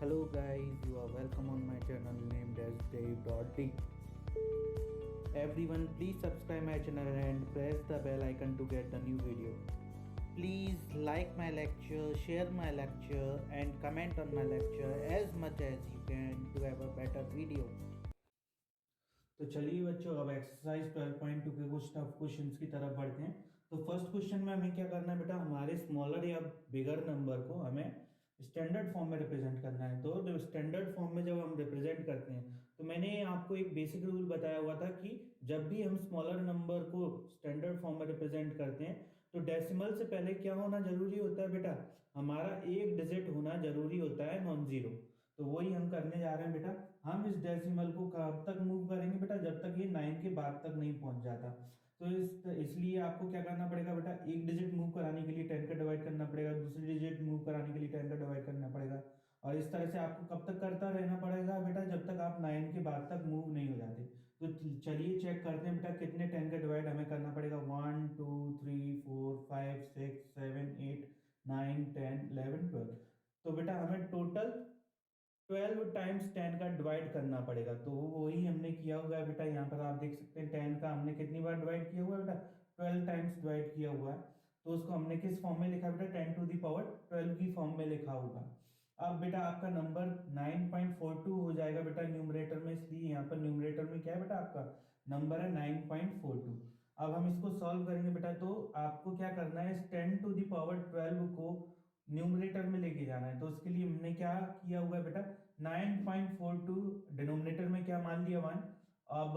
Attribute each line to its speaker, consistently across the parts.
Speaker 1: Hello guys, you are welcome on my channel named as Dave.D. Everyone please subscribe my channel and press the bell icon to get the new video. Please like my lecture, share my lecture and comment on my lecture as much as you can to have a better video. तो चलिए बच्चों अब exercise 12.2 के कुछ tough questions की तरफ बढ़ते हैं। तो फर्स्ट क्वेश्चन में हमें क्या करना है बेटा, हमारे स्मॉलर या बिगर नंबर को हमें स्टैंडर्ड फॉर्म में रिप्रेजेंट करना है। तो स्टैंडर्ड फॉर्म में जब हम रिप्रेजेंट करते हैं तो मैंने आपको एक बेसिक रूल बताया हुआ था कि जब भी हम स्मॉलर नंबर को स्टैंडर्ड फॉर्म में रिप्रेजेंट करते हैं तो डेसिमल से पहले क्या होना जरूरी होता है बेटा, हमारा एक डिजिट होना जरूरी होता है नॉन जीरो। तो वही हम करने जा रहे हैं बेटा। हम इस डेसिमल को कब तक मूव करेंगे बेटा, जब तक ये 9 के बाद तक नहीं पहुंच जाता। तो इसलिए आपको क्या करना पड़ेगा बेटा, एक डिजिट मूव कराने के लिए 10 का डिवाइड करना पड़ेगा, दूसरी डिजिट मूव कराने के लिए 10 का डिवाइड करना पड़ेगा। और इस तरह से आपको कब तक करता रहना पड़ेगा बेटा, जब तक आप 9 के बाद तक मूव नहीं हो जाते। तो चलिए चेक करते हैं बेटा कितने 10 का डिवाइड हमें करना पड़ेगा। 1 2 3 4 5 6 7 8 9 10 11 12। तो बेटा हमें टोटल 12 टाइम्स 10 का डिवाइड करना पड़ेगा। तो वही हमने किया हुआ है बेटा। यहाँ पर आप देख सकते हैं 10 का हमने कितनी बार डिवाइड किया हुआ है बेटा, 12 टाइम्स डिवाइड किया हुआ है। तो उसको हमने किस फॉर्म में लिखा है बेटा, 10 टू दी पावर 12 की फॉर्म में लिखा होगा। अब बेटा आपका नंबर 9.42 हो जाएगा बेटा न्यूमरेटर में, इसलिए यहाँ पर न्यूमरेटर में क्या है बेटा, आपका नंबर है 9.42। अब हम इसको सॉल्व करेंगे बेटा। तो आपको क्या करना है, इस 10 टू दी पावर 12 को न्यूमरेटर में लेके जाना है। तो उसके लिए हमने क्या किया हुआ है बेटा, 9.42 डिनोमिनेटर में क्या मान लिया 1। अब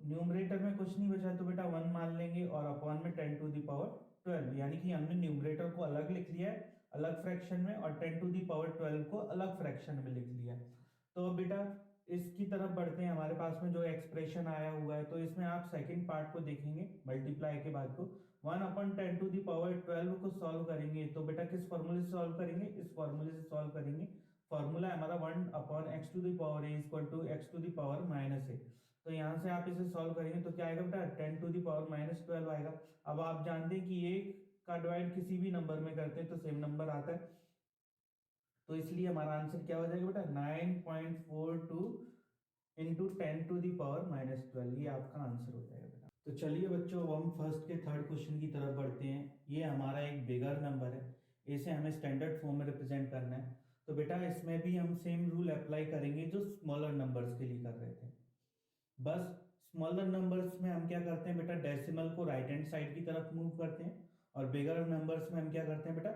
Speaker 1: न्यूमरेटर में कुछ नहीं बचा तो बेटा 1 मान लेंगे और अपॉन में 10 टू दी पावर 12, यानी कि हमने न्यूमरेटर को अलग लिख लिया है अलग फ्रैक्शन में और 10 टू दी पावर 12 को अलग फ्रैक्शन में लिख लिया है। तो अब बेटा इसकी तरफ बढ़ते हैं। हमारे पास में जो एक्सप्रेशन आया हुआ है तो इसमें आप सेकंड पार्ट को देखेंगे, मल्टीप्लाई के बाद को 1 अपॉन 10 टू दी पावर 12 को सॉल्व करेंगे। तो बेटा किस फॉर्मूले से सॉल्व करेंगे, इस फॉर्मूले से सॉल्व करेंगे। फॉर्मूला हमारा 1 upon x to the power a equal to x to the power minus a. तो यहां से आप इसे सॉल्व करेंगे तो क्या आएगा बेटा, 10 टू दी पावर माइनस 12 आएगा। अब आप जानते हैं कि एक का डिवाइड किसी भी नंबर में करते हैं तो सेम नंबर आता है। तो इसलिए हमारा आंसर क्या हो जाएगा बेटा, 9.42 into 10 to the power minus 12, ये आपका आंसर हो जाएगा बेटा। तो चलिए बच्चों अब हम फर्स्ट के थर्ड क्वेश्चन की तरफ बढ़ते हैं। ये हमारा एक बिगर नंबर है, इसे हमें स्टैंडर्ड फॉर्म में रिप्रेजेंट करना है। तो बेटा इसमें भी हम सेम रूल अप्लाई करेंगे जो स्मॉलर नंबर्स के लिए कर रहे थे। बस स्मॉलर नंबर्स में हम क्या करते हैं बेटा, डेसिमल को राइट हैंड साइड की तरफ मूव करते हैं और बिगर नंबर्स में हम क्या करते हैं बेटा,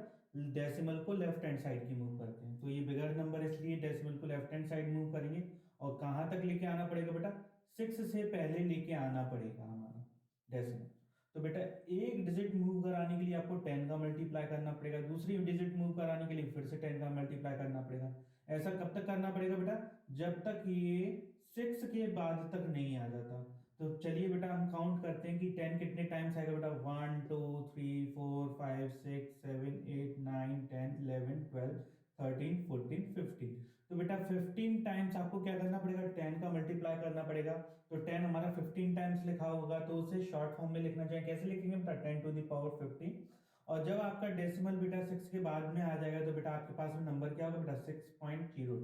Speaker 1: डेसिमल को लेफ्ट हैंड साइड की मूव करते हैं। तो ये बिगर नंबर इसलिए डेसिमल को लेफ्ट हैंड साइड मूव करेंगे और कहां तक लेके आना पड़ेगा बेटा, 6 से पहले लेके आना पड़ेगा हमारा डेसिमल। तो बेटा एक डिजिट मूव कराने के लिए आपको 10 का मल्टीप्लाई करना पड़ेगा, दूसरी डिजिट मूव कराने के लिए फिर से 10 का मल्टीप्लाई करना पड़ेगा। ऐसा कब तक करना पड़ेगा बेटा, जब तक ये 6 के बाद तक नहीं आ जाता। तो चलिए बेटा हम काउंट करते हैं कि 10 कितने टाइम्स आएगा बेटा, 1 2 3 4 5 6 7 8 9 10 11 12 13 14 15। तो बेटा 15 टाइम्स आपको क्या करना पड़ेगा, 10 का मल्टीप्लाई करना पड़ेगा। तो 10 हमारा 15 टाइम्स लिखा होगा तो उसे शॉर्ट फॉर्म में लिखना चाहिए। कैसे लिखेंगे बेटा, 10 टू द पावर 15। और जब आपका डेसिमल बेटा 6 के बाद में आ जाएगा तो बेटा आपके पास में नंबर क्या होगा बेटा, 6.02,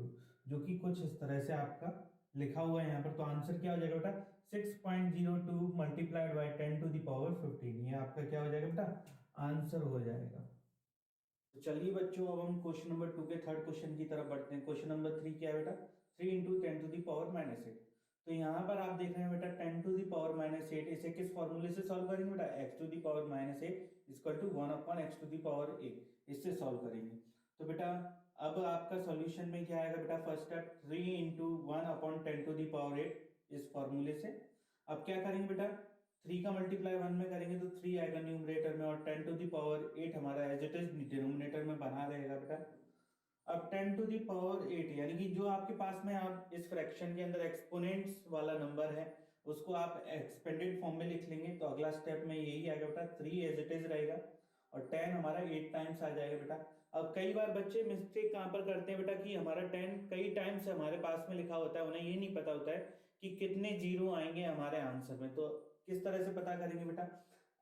Speaker 1: जो कि कुछ इस तरह से आपका लिखा हुआ है यहाँ पर। तो आंसर क्या हो जाएगा बेटा, 6.02 multiplied by 10 to the power 15, ये आपका क्या हो जाएगा बेटा, आंसर हो जाएगा। तो चलिए बच्चों अब हम क्वेश्चन नंबर 2 के थर्ड क्वेश्चन की तरफ बढ़ते हैं। क्वेश्चन नंबर 3 क्या है बेटा, 3 into 10 to the power minus 8। तो यहाँ पर आप देख रहे हैं बेटा 10 टू द पावर माइनस 8, इसे किस फॉर्मूले से सॉल्व करेंगे बेटा, x to the power minus 8 equal to 1 upon x to the power a, इससे सॉल्व करेंगे। तो बेटा अब आपका सॉल्यूशन में क्या आएगा बेटा, first step 3 into 1 upon 10 to the power 8 इस फॉर्मूले से। अब क्या करेंगे बेटा, 3 का मल्टीप्लाई 1 में करेंगे तो 3 आएगा न्यूमरेटर में और 10 टू द पावर 8 हमारा एज इट इज डिनोमिनेटर में बना रहेगा बेटा। अब 10 टू द पावर 8 यानी कि जो आपके पास में आप इस फ्रैक्शन के अंदर एक्सपोनेंट्स वाला नंबर है उसको आप एक्सपेंडेड फॉर्म में लिख लेंगे। तो अगला स्टेप में यही आएगा बेटा, 3 एज इट इज रहेगा और 10 हमारा 8 टाइम्स आ जाएगा बेटा। अब कई बार बच्चे मिस्टेक कहां पर करते हैं बेटा कि हमारा 10 कई टाइम्स हमारे पास में लिखा होता है, उन्हें ये नहीं पता होता है कि कितने जीरो आएंगे हमारे आंसर में। तो किस तरह से पता करेंगे बेटा,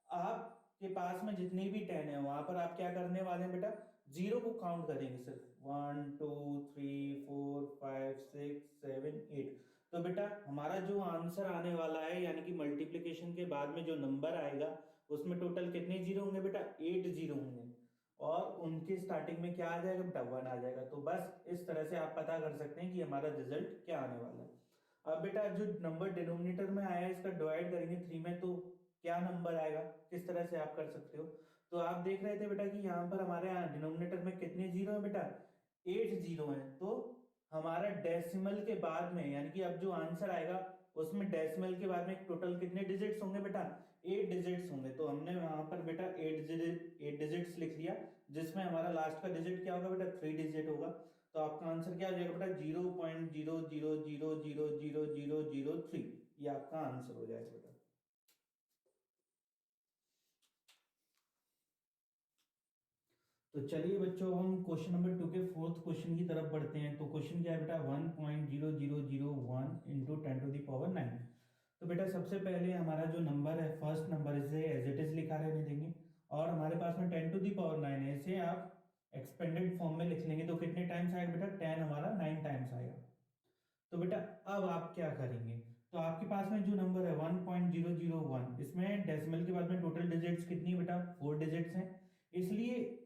Speaker 1: आपके पास में जितनी भी 10 है वहां पर आप क्या करने वाले हैं बेटा, जीरो को काउंट करेंगे सिर्फ 1 2 3 4 हमारा जो आंसर आने वाला है यानी कि मल्टीप्लिकेशन के बाद में जो नंबर आएगा उसमें टोटल कितने जीरो होंगे बेटा, 8 जीरो होंगे, और उनके स्टार्टिंग में क्या आ जाएगा बेटा, 1 आ जाएगा। तो बस इस तरह से आप पता कर सकते हैं कि हमारा रिजल्ट क्या आने वाला है। अब बेटा जो नंबर डिनोमिनेटर में आया है इसका डिवाइड करेंगे 3 में तो क्या नंबर आएगा, किस तरह से आप कर सकते हो। तो आप देख रहे थे बेटा कि यहाँ पर हमारे यहाँ डिनोमिनेटर में कितने जीरो है बेटा, 8 जीरो है। तो हमारा डेसिमल के बाद में यानी कि अब जो आंसर आएगा उसमें डेसिमल के बाद में टोटल कितने डिजिट्स होंगे बेटा, 8 डिजिट्स होंगे। तो हमने वहां पर बेटा 8 डिजिट्स लिख लिया, जिसमें हमारा लास्ट का डिजिट क्या होगा बेटा, 3 डिजिट होगा। तो आपका आंसर क्या हो जाएगा बेटा, 0.00000003, ये आपका आंसर हो जाएगा बेटा। तो चलिए बच्चों हम क्वेश्चन नंबर 2 के फोर्थ क्वेश्चन की तरफ बढ़ते हैं। तो क्वेश्चन क्या है बेटा, 1.0001 इंटू 10⁹9। तो बेटा सबसे पहले हमारा जो नंबर है फर्स्ट नंबर, इसे एज इट इज लिखा रहने देंगे, और हमारे पास में 10⁹9 है, इसे आप एक्सपेंडेड फॉर्म में लिख लेंगे। तो कितने टाइम्स आएगा बेटा, 10 हमारा 9 टाइम्स आएगा। तो बेटा अब आप क्या करेंगे, तो आपके पास में जो नंबर है 1.001, इसमें डेसिमल के बाद में टोटल डिजिट्स कितनी है बेटा, 4 डिजिट्स हैं। इसलिए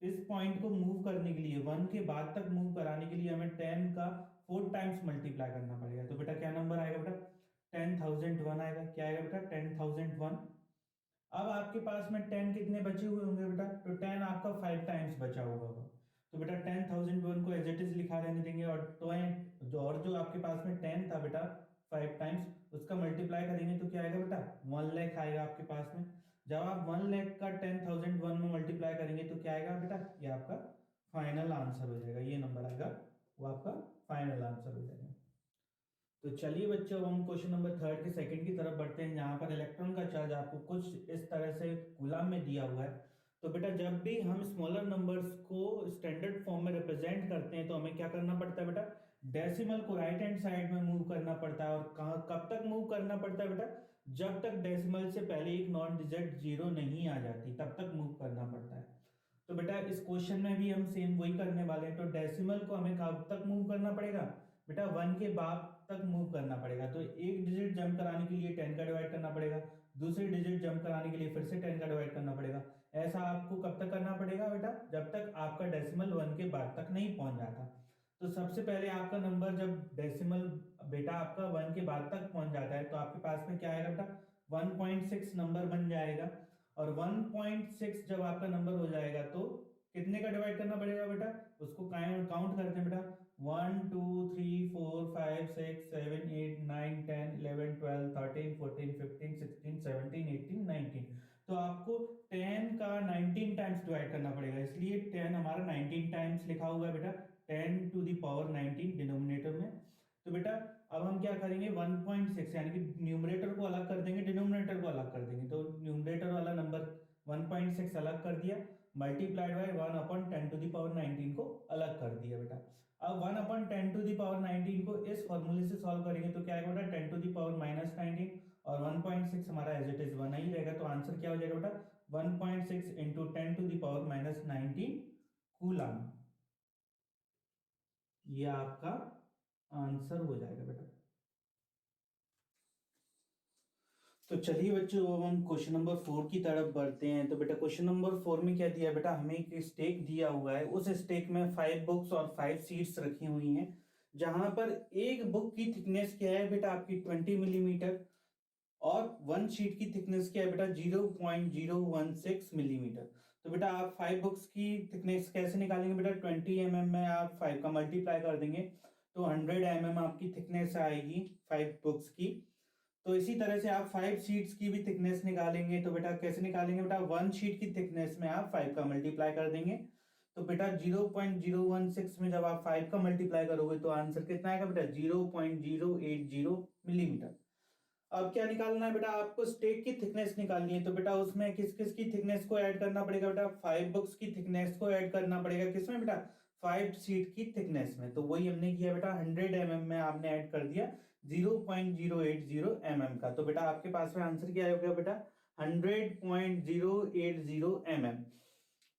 Speaker 1: इस पॉइंट को मूव करने के लिए 1 के बाद तक मूव कराने के लिए हमें 10 का 4 टाइम्स मल्टीप्लाई करना पड़ेगा। तो बेटा क्या नंबर आएगा बेटा, 10,001 आएगा। क्या आएगा बेटा, 10,001। अब आपके पास में 10 कितने बचे हुए होंगे बेटा, तो 10 आपका 5 टाइम्स बचा हुआ होगा। तो बेटा 10,001 को एज इट इज लिखा रहने देंगे, और जो आपके पास में 10 था बेटा 5 टाइम्स, उसका मल्टीप्लाई करेंगे तो क्या आएगा बेटा, 1 लाख आएगा आपके पास में। जब आप 1 लाख का 10,001 में मल्टीप्लाई करेंगे तो क्या आएगा बेटा, ये आपका फाइनल आंसर हो जाएगा। ये नंबर आएगा वो आपका फाइनल आंसर हो जाएगा। तो चलिए बच्चों हम क्वेश्चन नंबर थर्ड के सेकंड की तरफ बढ़ते हैं, जहां पर इलेक्ट्रॉन का चार्ज आपको कुछ इस तरह से कूलम में दिया हुआ है। तो बेटा जब भी हम स्मॉलर नंबर्स को स्टैंडर्ड फॉर्म में रिप्रेजेंट करते हैं तो हमें क्या करना पड़ता है बेटा, डेसिमल को राइट हैंड साइड में मूव करना पड़ता है। और कहाँ कब तक मूव करना पड़ता है बेटा, जब तक डेसिमल से पहले एक नॉन डिजिट जीरो नहीं आ जाती तब तक मूव करना पड़ता है। तो बेटा इस क्वेश्चन में भी हम सेम वही करने वाले हैं। तो डेसिमल को हमें कब तक मूव करना पड़ेगा बेटा, 1 के बाद तक मूव करना पड़ेगा। तो एक डिजिट जंप कराने के लिए 10 का डिवाइड करना पड़ेगा, दूसरे डिजिट जंप कराने के लिए फिर से 10 का डिवाइड करना पड़ेगा। ऐसा आपको कब तक करना पड़ेगा बेटा, जब तक आपका डेसिमल 1 के बाद तक नहीं पहुंच जाता। तो सबसे पहले आपका नंबर जब डेसिमल बेटा आपका 1 के बाद तक पहुंच जाता है तो आपके पास में क्या आएगा बेटा, 1.6 नंबर बन जाएगा। और 1.6 जब आपका नंबर हो जाएगा तो कितने का डिवाइड करना पड़ेगा बेटा, उसको काउंट करते हैं बेटा, 1 2 3 4 5 6 7 8 9 10 11 12 13 14 15 16 17 18 19। तो आपको 10 का 19 टाइम्स डिवाइड करना पड़ेगा, इसलिए 10 हमारा 19 टाइम्स लिखा हुआ है बेटा, 10⁻19 डिनोमिनेटर में। तो बेटा अब हम क्या करेंगे, 1.6 यानी कि न्यूमरेटर को अलग कर देंगे, डिनोमिनेटर को अलग कर देंगे। तो न्यूमरेटर वाला नंबर 1.6 अलग कर दिया, मल्टीप्लाइड बाय 1/10⁻19 को अलग कर दिया बेटा। अब 1/10⁻19 को इस फॉर्मूले से सॉल्व करेंगे तो क्या आएगा बेटा, 10⁻−19, और 1.6 हमारा एज इट इज 1 ही रहेगा। तो आंसर क्या हो जाएगा बेटा, 1.6 इंटू 10⁻−19 कूलम। ये आपका आंसर हो जाएगा बेटा। तो चलिए बच्चों अब हम क्वेश्चन नंबर 4 की तरफ बढ़ते हैं। तो बेटा क्वेश्चन नंबर 4 में क्या दिया बेटा, हमें एक स्टेक दिया हुआ है, उस स्टेक में 5 बुक्स और 5 सीट्स रखी हुई हैं, जहां पर एक बुक की थिकनेस क्या है बेटा आपकी 20 मिलीमीटर, और 1 शीट की थिकनेस क्या है बेटा 0.016 मिलीमीटर। तो बेटा आप 5 बुक्स की थिकनेस कैसे निकालेंगे बेटा, 20 में आप 5 का मल्टीप्लाई कर देंगे तो 100 आपकी थिकनेस आएगी 5 बुक्स की। तो इसी तरह से आप 5 शीट्स की भी थिकनेस निकालेंगे। तो बेटा कैसे निकालेंगे बेटा, 1 शीट की थिकनेस में आप 5 का मल्टीप्लाई कर देंगे। तो बेटा 0.016 में जब आप 5 का मल्टीप्लाई करोगे तो आंसर कितना आएगा बेटा, 0.080 मिलीमीटर। अब क्या निकालना है बेटा, आपको स्टेक की थिकनेस निकालनी है। तो बेटा उसमें किस किस की थिकनेस को ऐड करना पड़ेगा बेटा, 5 बुक्स की थिकनेस को ऐड करना पड़ेगा, किसमें बेटा, 5 शीट की थिकनेस में। तो वही हमने किया बेटा, 100 में आपने ऐड कर दिया 0.080 का। तो बेटा आपके पास में आंसर क्या आएगा बेटा, 100.080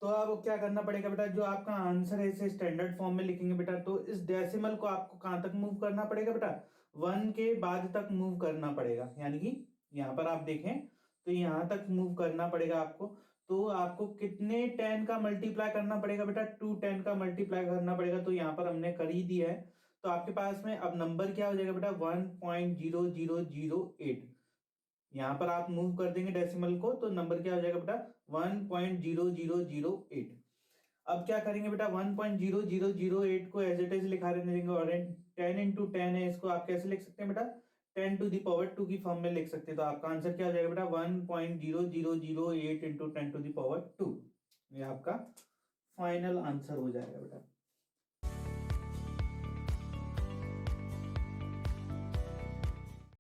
Speaker 1: तो अब क्या करना पड़ेगा बेटा, जो आपका आंसर है इसे स्टैंडर्ड फॉर्म में लिखेंगे बेटा। तो इस डेसिमल को आपको कहां तक मूव करना पड़ेगा बेटा, 1 के बाद तक मूव करना पड़ेगा, यानी कि यहाँ पर आप देखें तो यहाँ तक मूव करना पड़ेगा आपको। तो आपको कितने 10 का मल्टीप्लाई करना पड़ेगा बेटा, 2 10 का मल्टीप्लाई करना पड़ेगा। तो यहाँ पर हमने कर ही दिया है। तो आपके पास में अब नंबर क्या हो जाएगा बेटा, 1.0008। यहाँ पर आप मूव कर देंगे डेसिमल को तो नंबर क्या हो जाएगा बेटा, 1.0008। अब क्या करेंगे बेटा, 1.0008 को एज इट इज लिखा रहने देंगे, और 10 इंटू 10 है, इसको आप कैसे लिख सकते हैं बेटा, 10 टू द पावर 2 की फॉर्म में लिख सकते हैं। तो आपका आंसर क्या हो जाएगा बेटा, 1.0008 इंटू 10 टू द पावर 2। ये आपका फाइनल आंसर हो जाएगा बेटा।